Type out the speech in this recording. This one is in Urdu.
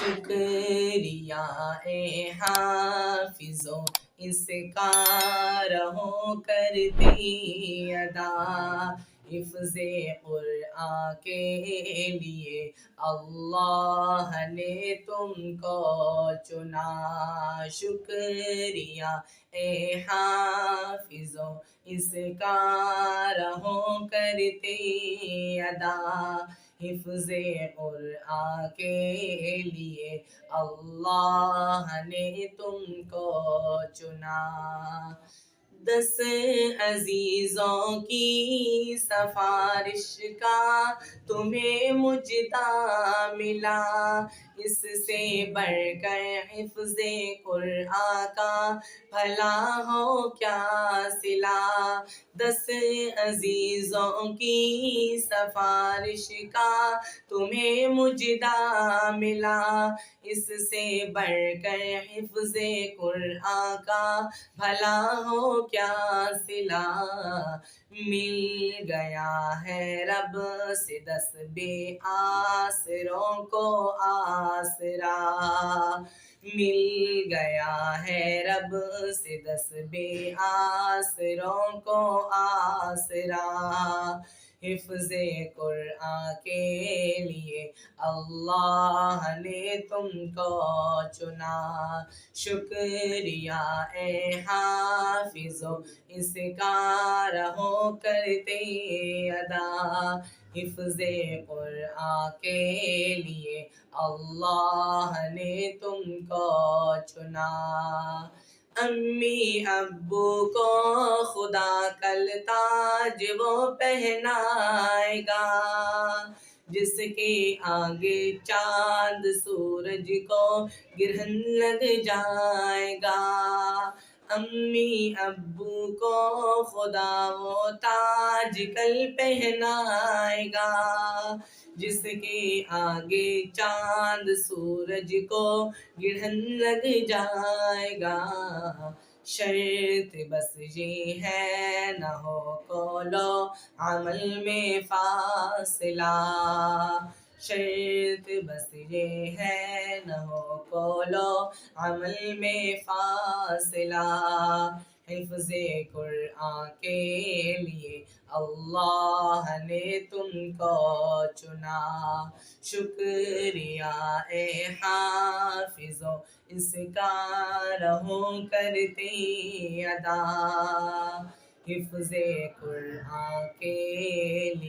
شکریہ اے حافظو اس کا رہو کرتے ادا، حفظ قرآن کے لیے اللہ نے تم کو چنا۔ شکریہ اے حافظو اس کا رہو کرتے ادا، حفظ قرآن کے لیے اللہ نے تم کو چنا۔ 10 عزیزوں کی سفارش کا تمہیں مجدہ ملا، اس سے بڑھ کر حفظ قرآن کا بھلا ہو کیا صلہ۔ 10 عزیزوں کی سفارش کا تمہیں مجدہ ملا، اس سے بڑھ کر حفظ قرآن کا بھلا ہو کیا صلہ۔ مل گیا ہے رب سے 10 بے آسروں کو آسرا، مل گیا ہے رب سے 10 بے آسروں کو آسرا، حفظ قرآن کے لیے اللہ نے تم کو چنا۔ شکریہ اے حافظو اس کا رہو کرتے ادا، حفظ قرآن کے لیے اللہ نے تم کو چنا۔ امی ابو کو خدا کل تاج وہ پہنائے گا، جس کے آگے چاند سورج کو گرہن لگ جائے گا۔ امی ابو کو خدا وہ تاج کل پہنائے گا، جس کے آگے چاند سورج کو گرہن لگ جائے گا۔ شرط بس یہ ہے نہ ہو قول و عمل میں فاصلہ، شرط بس یہ ہے نہ ہو قول و عمل میں فاصلہ، حفظ قرآن کے لیے اللہ نے تم کو چنا۔ شکریہ اے حافظو اس کا رہو کرتے ادا، حفظ قرآن کے لیے